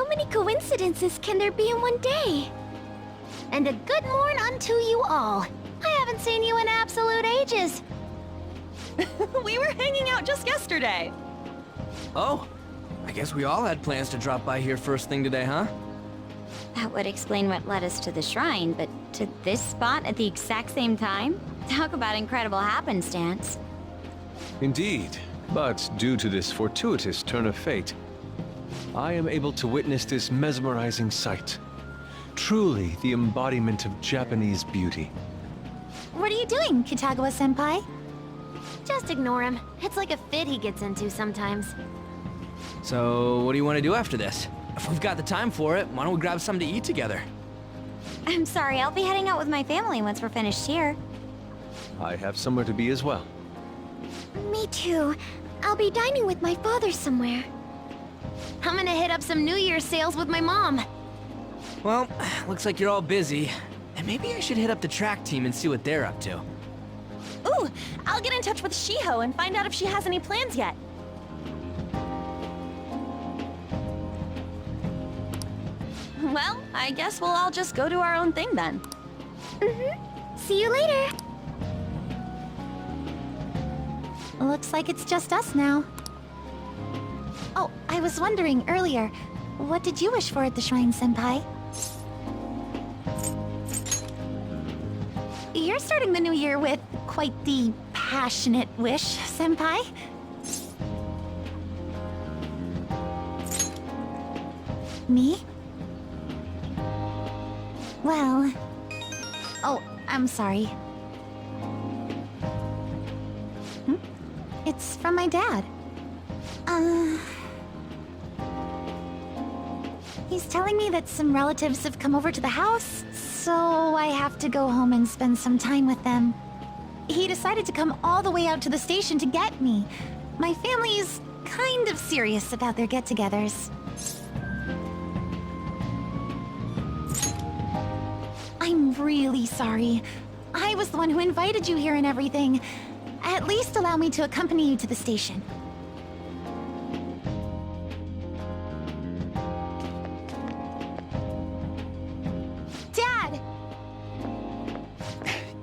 How many coincidences can there be in one day? And a good morn unto you all. I haven't seen you in absolute ages. We were hanging out just yesterday. Oh, I guess we all had plans to drop by here first thing today, huh? That would explain what led us to the shrine, but to this spot at the exact same time? Talk about incredible happenstance. Indeed, but due to this fortuitous turn of fate, I am able to witness this mesmerizing sight. Truly the embodiment of Japanese beauty. What are you doing, Kitagawa-senpai? Just ignore him. It's like a fit he gets into sometimes. So, what do you want to do after this? If we've got the time for it, why don't we grab something to eat together? I'm sorry, I'll be heading out with my family once we're finished here. I have somewhere to be as well. Me too. I'll be dining with my father somewhere. I'm gonna hit up some New Year's sales with my mom. Well, looks like you're all busy. And maybe I should hit up the track team and see what they're up to. Ooh, I'll get in touch with Shiho and find out if she has any plans yet. Well, I guess we'll all just go do our own thing then. See you later. Looks like it's just us now. Oh, I was wondering earlier, what did you wish for at the shrine, senpai? You're starting the new year with quite the passionate wish, senpai. Me? Well... Oh, I'm sorry. It's from my dad. He's telling me that some relatives have come over to the house, so I have to go home and spend some time with them. He decided to come all the way out to the station to get me. My family's kind of serious about their get-togethers. I'm really sorry. I was the one who invited you here and everything. At least allow me to accompany you to the station. Dad!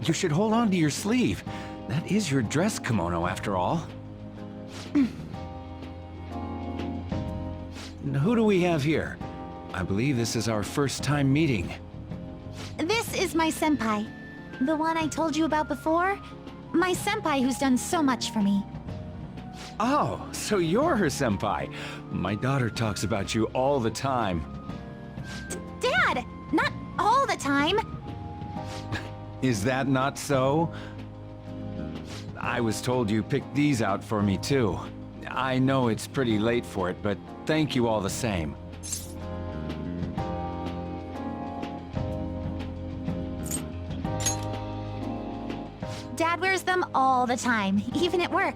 You should hold on to your sleeve. That is your dress kimono, after all. Who do we have here? I believe this is our first time meeting. This is my senpai. The one I told you about before. My senpai who's done so much for me. Oh, so you're her senpai. My daughter talks about you all the time. Dad! Not all the time! Is that not so? I was told you picked these out for me too. I know it's pretty late for it, but thank you all the same. Dad wears them all the time, even at work.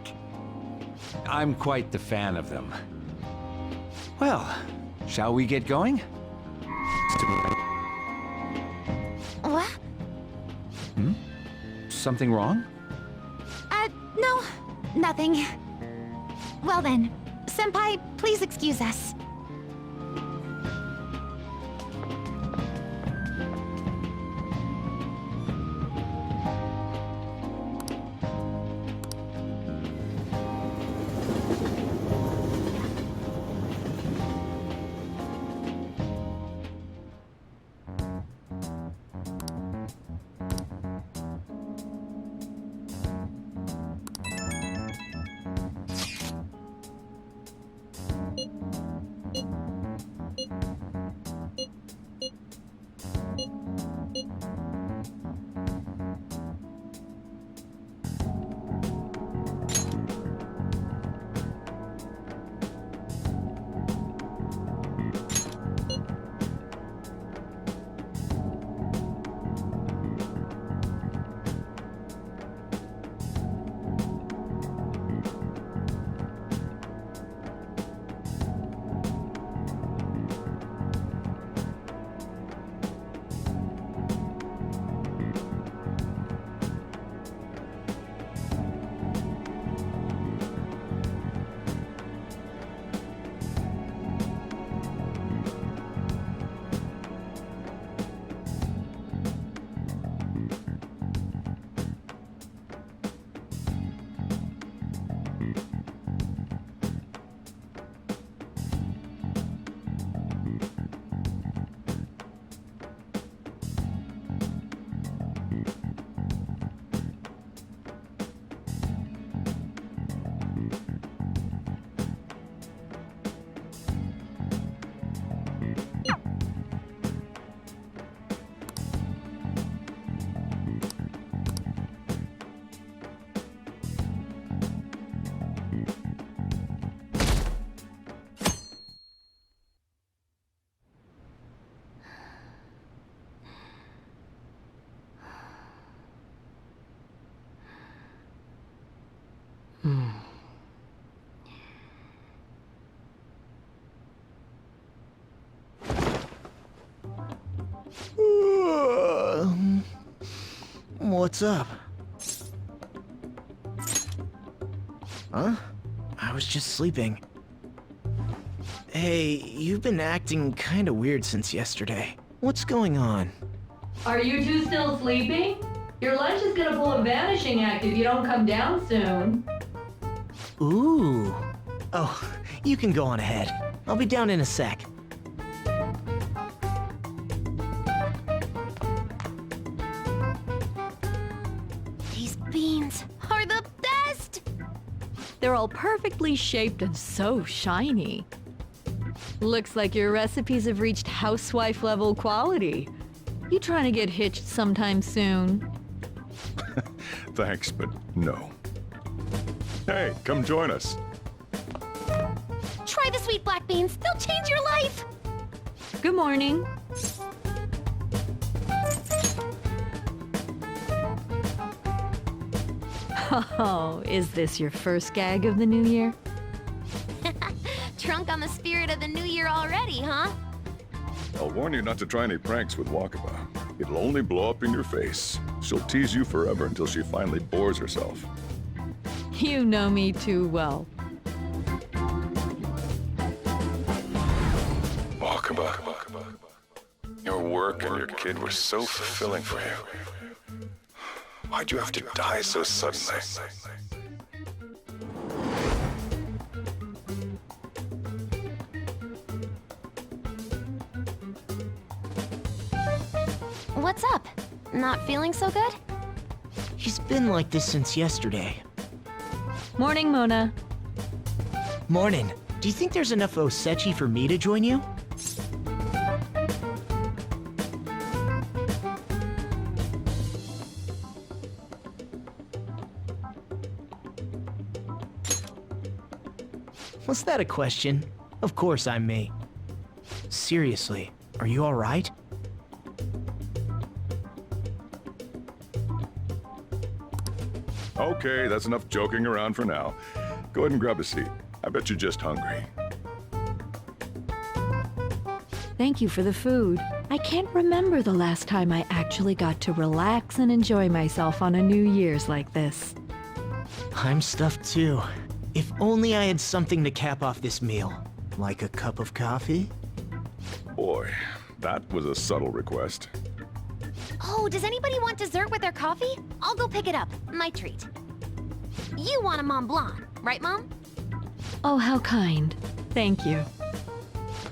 I'm quite the fan of them. Well, shall we get going? What? Something wrong? No, nothing. Well then, senpai, please excuse us. What's up? Huh? I was just sleeping. Hey, you've been acting kinda weird since yesterday. What's going on? Are you two still sleeping? Your lunch is gonna pull a vanishing act if you don't come down soon. Ooh. Oh, you can go on ahead. I'll be down in a sec. These beans are the best! They're all perfectly shaped and so shiny. Looks like your recipes have reached housewife level quality. You trying to get hitched sometime soon? Thanks, but no. Hey, come join us. Try the sweet black beans. They'll change your life! Good morning. Oh, is this your first gag of the new year? Drunk on the spirit of the new year already, huh? I'll warn you not to try any pranks with Wakaba. It'll only blow up in your face. She'll tease you forever until she finally bores herself. You know me too well. Wakaba, your work and your kid were so fulfilling for you. Why'd you have to die so suddenly? What's up? Not feeling so good? He's been like this since yesterday. Morning, Mona. Morning. Do you think there's enough osechi for me to join you? Was that a question? Of course I'm me. Seriously, are you alright? Okay, that's enough joking around for now. Go ahead and grab a seat. I bet you're just hungry. Thank you for the food. I can't remember the last time I actually got to relax and enjoy myself on a New Year's like this. I'm stuffed too. If only I had something to cap off this meal. Like a cup of coffee? Boy, that was a subtle request. Oh, does anybody want dessert with their coffee? I'll go pick it up. My treat. You want a Mont Blanc, right, Mom? Oh, how kind. Thank you.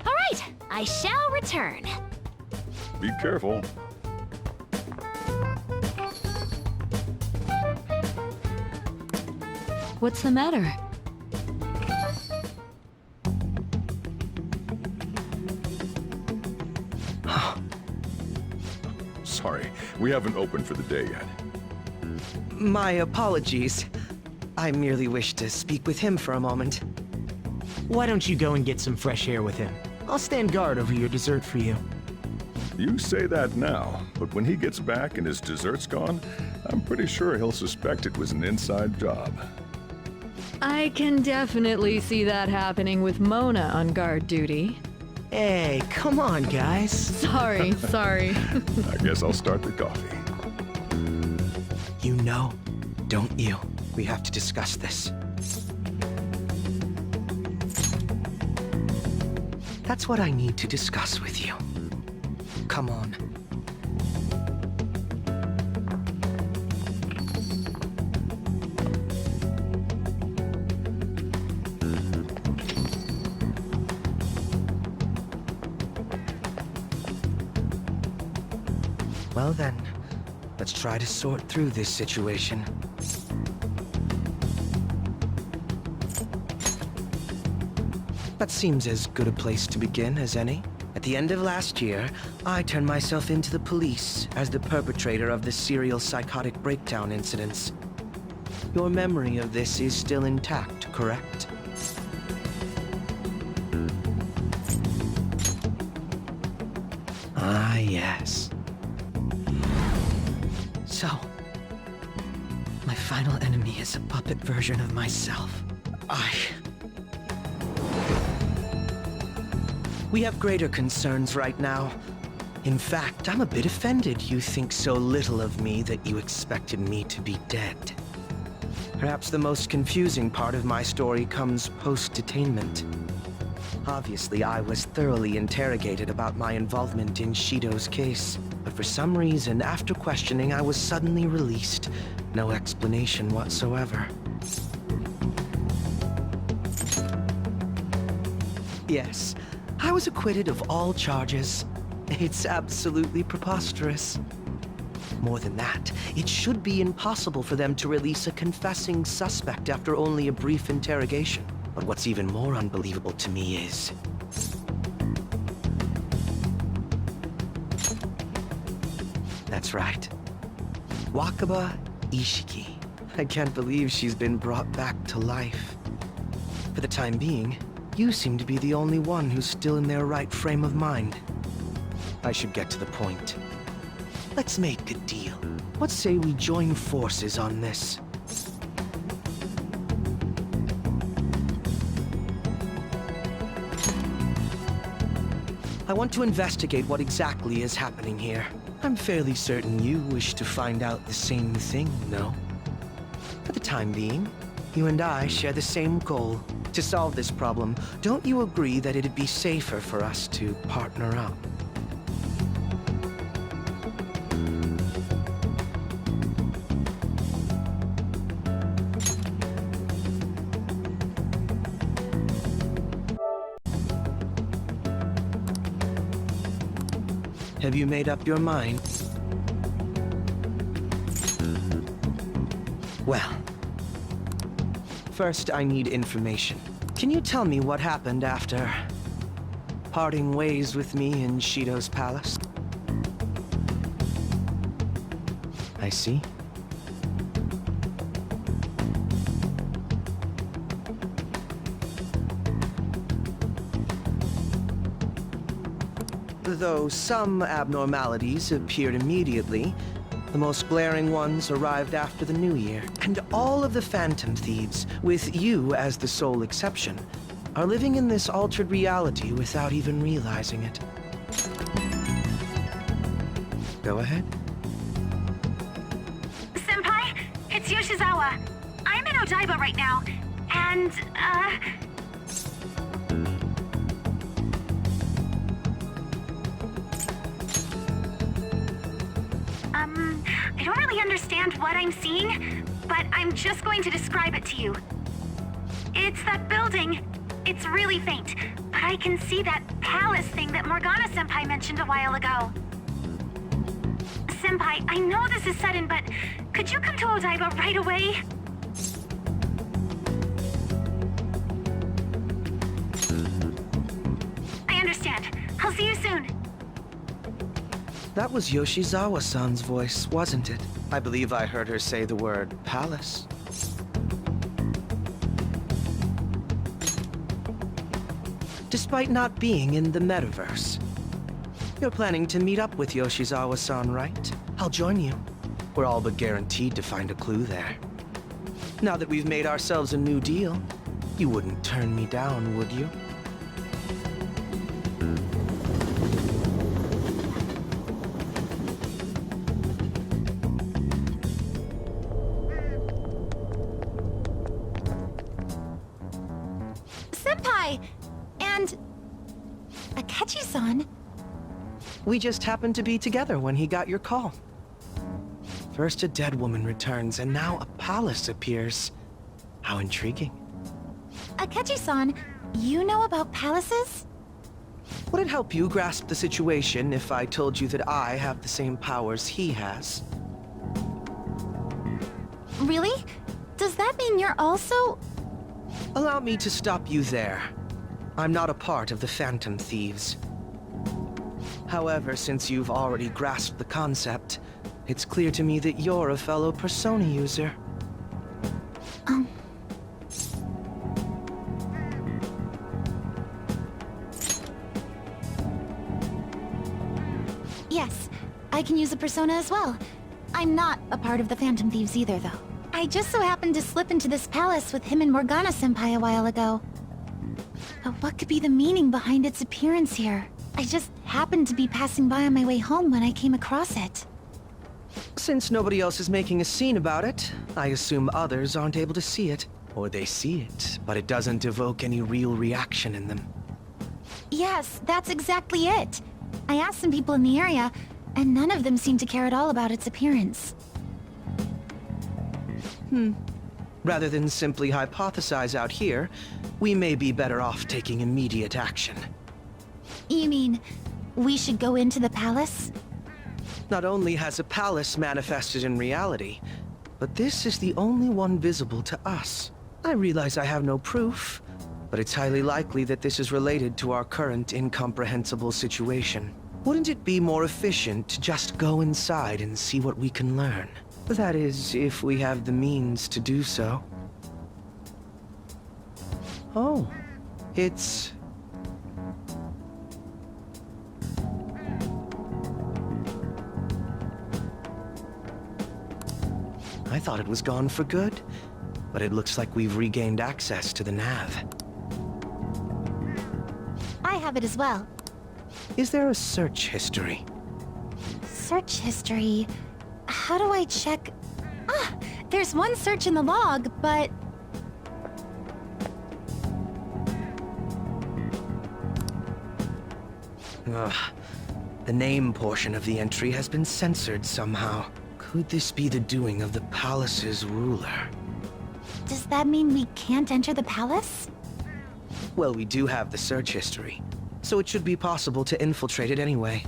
All right, I shall return. Be careful. What's the matter? Sorry, we haven't opened for the day yet. My apologies. I merely wish to speak with him for a moment. Why don't you go and get some fresh air with him? I'll stand guard over your dessert for you. You say that now, but when he gets back and his dessert's gone, I'm pretty sure he'll suspect it was an inside job. I can definitely see that happening with Mona on guard duty. Hey, come on, guys. Sorry. I guess I'll start the coffee. You know, don't you? We have to discuss this. That's what I need to discuss with you. Come on. Well then, let's try to sort through this situation. That seems as good a place to begin as any. At the end of last year, I turned myself into the police as the perpetrator of the serial psychotic breakdown incidents. Your memory of this is still intact, correct? Ah, yes. So, my final enemy is a puppet version of myself. We have greater concerns right now. In fact, I'm a bit offended you think so little of me that you expected me to be dead. Perhaps the most confusing part of my story comes post-detainment. Obviously, I was thoroughly interrogated about my involvement in Shido's case, but for some reason, after questioning, I was suddenly released. No explanation whatsoever. Yes, I was acquitted of all charges. It's absolutely preposterous. More than that, it should be impossible for them to release a confessing suspect after only a brief interrogation. But what's even more unbelievable to me is... That's right. Wakaba Ishiki. I can't believe she's been brought back to life. For the time being, you seem to be the only one who's still in their right frame of mind. I should get to the point. Let's make a deal. What say we join forces on this? I want to investigate what exactly is happening here. I'm fairly certain you wish to find out the same thing, no? For the time being, you and I share the same goal. To solve this problem, don't you agree that it'd be safer for us to partner up? Have you made up your mind? Well, first I need information. Can you tell me what happened after parting ways with me in Shido's palace? I see. Though some abnormalities appeared immediately, the most glaring ones arrived after the New Year. And all of the Phantom Thieves, with you as the sole exception, are living in this altered reality without even realizing it. Go ahead. Senpai, it's Yoshizawa. I'm in Odaiba right now, and, I don't really understand what I'm seeing, but I'm just going to describe it to you. It's that building. It's really faint, but I can see that palace thing that Morgana-senpai mentioned a while ago. Senpai, I know this is sudden, but could you come to Odaiba right away? I understand. I'll see you soon. That was Yoshizawa-san's voice, wasn't it? I believe I heard her say the word palace. Despite not being in the metaverse. You're planning to meet up with Yoshizawa-san, right? I'll join you. We're all but guaranteed to find a clue there. Now that we've made ourselves a new deal, you wouldn't turn me down, would you? Senpai! And... Akechi-san? We just happened to be together when he got your call. First a dead woman returns, and now a palace appears. How intriguing. Akechi-san, you know about palaces? Would it help you grasp the situation if I told you that I have the same powers he has? Really? Does that mean you're also... Allow me to stop you there. I'm not a part of the Phantom Thieves. However, since you've already grasped the concept, it's clear to me that you're a fellow Persona user. Yes, I can use a persona as well. I'm not a part of the Phantom Thieves either, though. I just so happened to slip into this palace with him and Morgana-senpai a while ago. But what could be the meaning behind its appearance here? I just happened to be passing by on my way home when I came across it. Since nobody else is making a scene about it, I assume others aren't able to see it. Or they see it, but it doesn't evoke any real reaction in them. Yes, that's exactly it. I asked some people in the area, and none of them seemed to care at all about its appearance. Rather than simply hypothesize out here, we may be better off taking immediate action. You mean, we should go into the palace? Not only has a palace manifested in reality, but this is the only one visible to us. I realize I have no proof, but it's highly likely that this is related to our current incomprehensible situation. Wouldn't it be more efficient to just go inside and see what we can learn? That is, if we have the means to do so. Oh, it's... I thought it was gone for good, but it looks like we've regained access to the nav. I have it as well. Is there a search history? Search history... How do I check... Ah! There's one search in the log, but... Ugh. The name portion of the entry has been censored somehow. Could this be the doing of the palace's ruler? Does that mean we can't enter the palace? Well, we do have the search history, so it should be possible to infiltrate it anyway.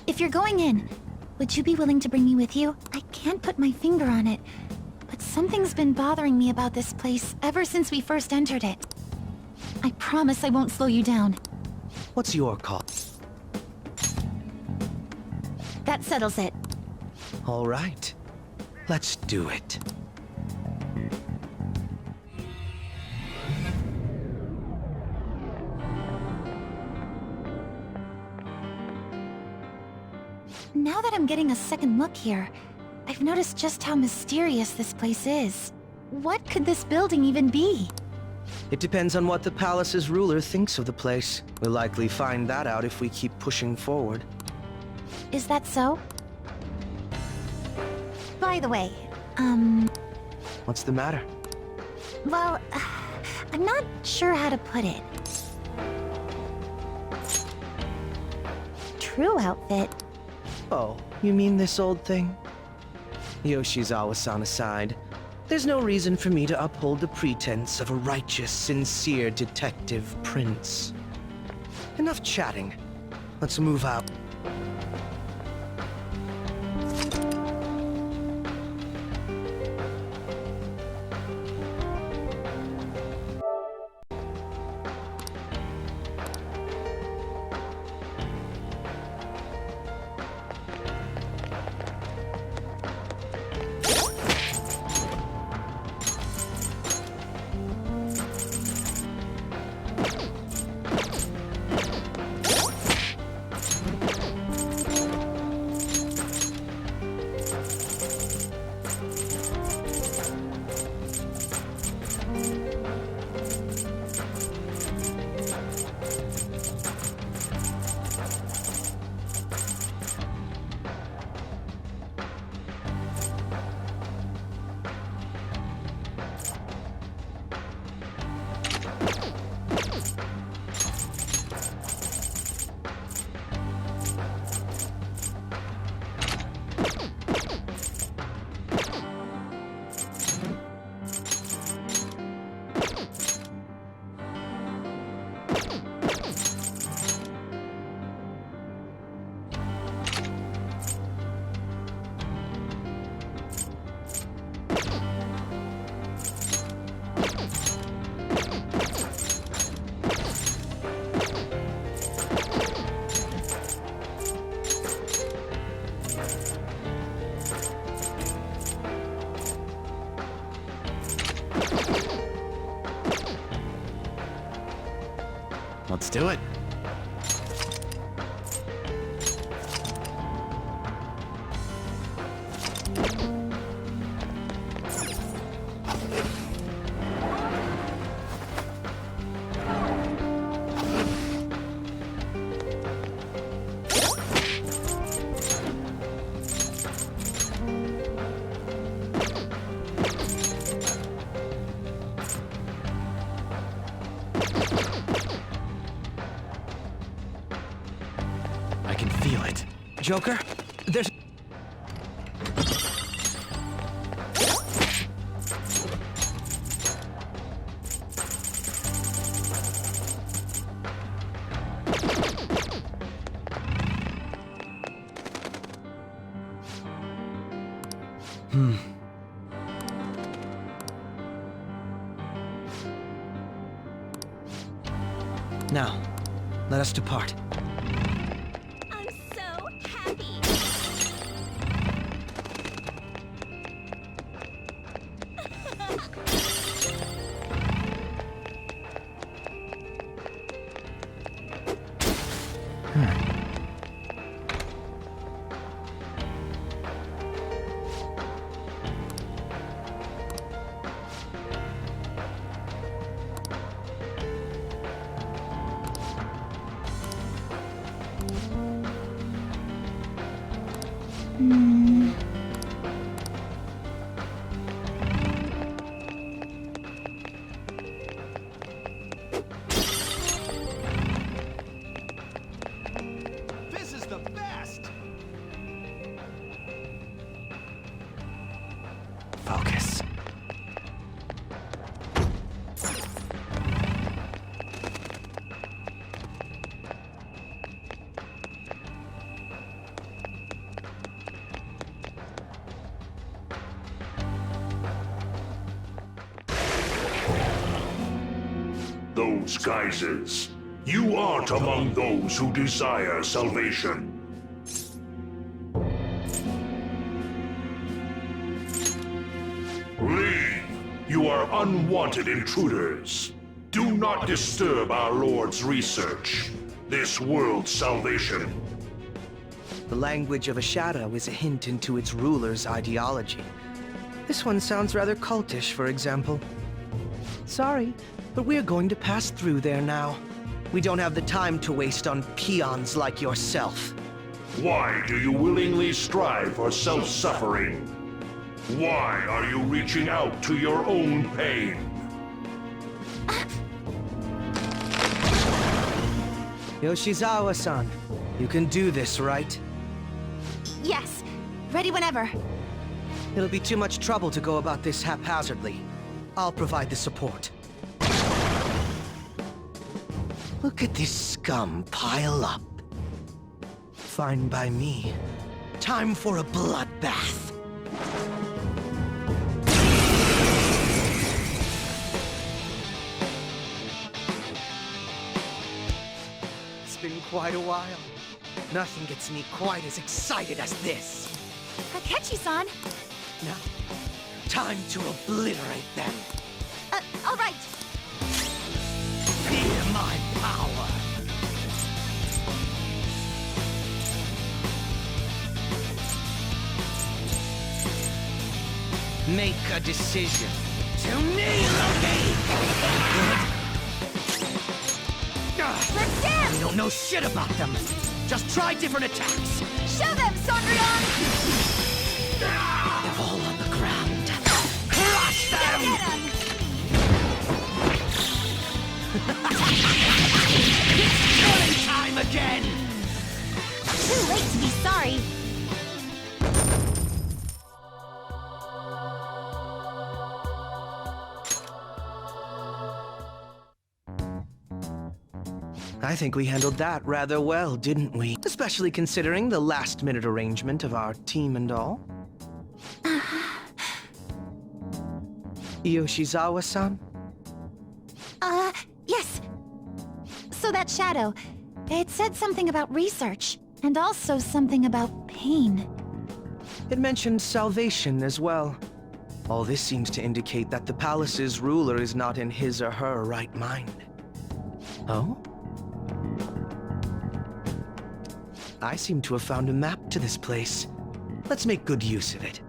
If you're going in, would you be willing to bring me with you? I can't put my finger on it, but something's been bothering me about this place ever since we first entered it. I promise I won't slow you down. What's your call? That settles it. All right. Let's do it. Now that I'm getting a second look here, I've noticed just how mysterious this place is. What could this building even be? It depends on what the palace's ruler thinks of the place. We'll likely find that out if we keep pushing forward. Is that so? By the way, What's the matter? well, I'm not sure how to put it. True outfit. Oh, you mean this old thing? Yoshizawa-san aside, there's no reason for me to uphold the pretense of a righteous, sincere detective prince. Enough chatting. Let's move out. Let's do it. feel it. Joker, there's... Now, let us depart. I'm so happy. This is the best! Focus. Those geysers. You aren't among those who desire salvation. Leave! You are unwanted intruders. Do not disturb our Lord's research. This world's salvation. The language of a shadow is a hint into its ruler's ideology. This one sounds rather cultish, for example. Sorry, but we're going to pass through there now. We don't have the time to waste on peons like yourself. Why do you willingly strive for self-suffering? Why are you reaching out to your own pain? Yoshizawa-san, you can do this, right? Yes, ready whenever. It'll be too much trouble to go about this haphazardly. I'll provide the support. Look at this scum pile up. Fine by me. Time for a bloodbath. It's been quite a while. Nothing gets me quite as excited as this. Akechi-san! Now, time to obliterate them. All right. Fear my power. Make a decision. To me, Loki! Let's dance! We don't know shit about them. Just try different attacks. Show them, Sondrion! They're all on the ground. Crush them! Get 'em! It's killing time again! Too late to be sorry. I think we handled that rather well, didn't we? Especially considering the last-minute arrangement of our team and all. Yoshizawa-san? Yes. So that shadow, it said something about research, and also something about pain. It mentioned salvation as well. All this seems to indicate that the palace's ruler is not in his or her right mind. Oh? I seem to have found a map to this place. Let's make good use of it.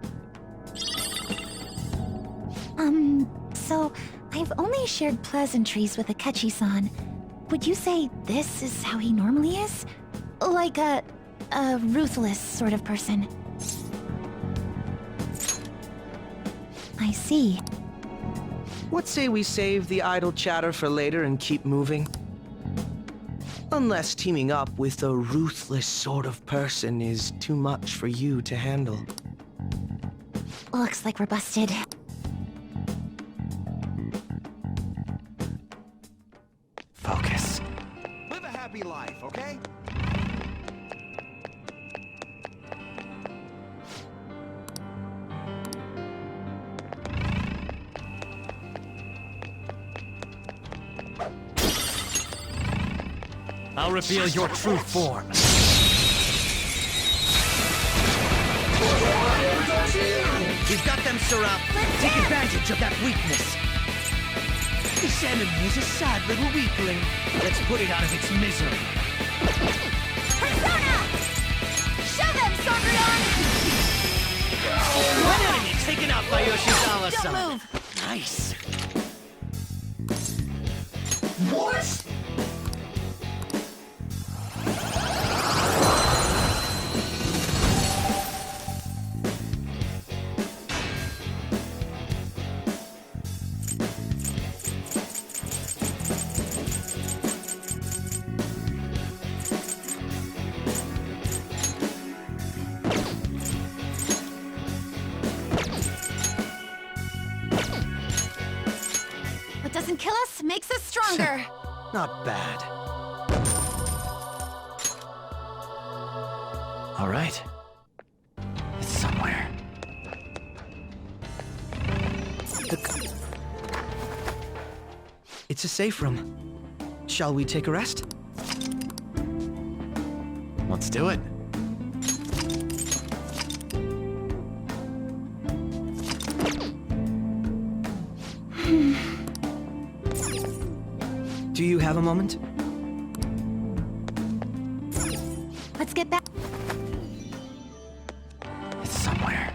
So I've only shared pleasantries with Akechi-san. Would you say this is how he normally is? Like a ruthless sort of person? I see. What say we save the idle chatter for later and keep moving? Unless teaming up with a ruthless sort of person is too much for you to handle. Looks like we're busted. Focus. Live a happy life, okay? I'll reveal your true form. We've got them surrounded. Take advantage of that weakness. This enemy is a sad little weakling. Let's put it out of its misery. Persona! Show them, Songrion! One enemy taken out by Yoshizawa-san. Don't move! Nice. What? What doesn't kill us makes us stronger. Not bad. All right. It's somewhere. It's a safe room. Shall we take a rest? Let's do it. Do you have a moment? Let's get back. It's somewhere.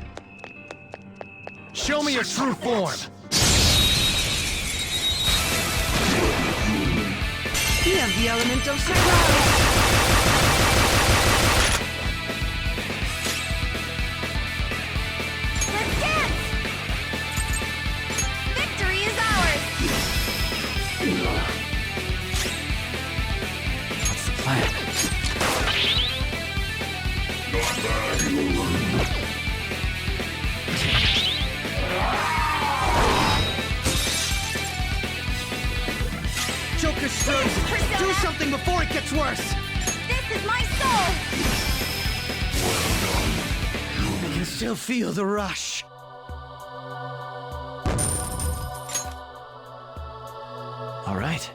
Show me your true form. We have the element of surprise. Let's dance! Victory is ours! What's the plan? Joker's frozen. Do something before it gets worse. This is my soul! I can still feel the rush. All right.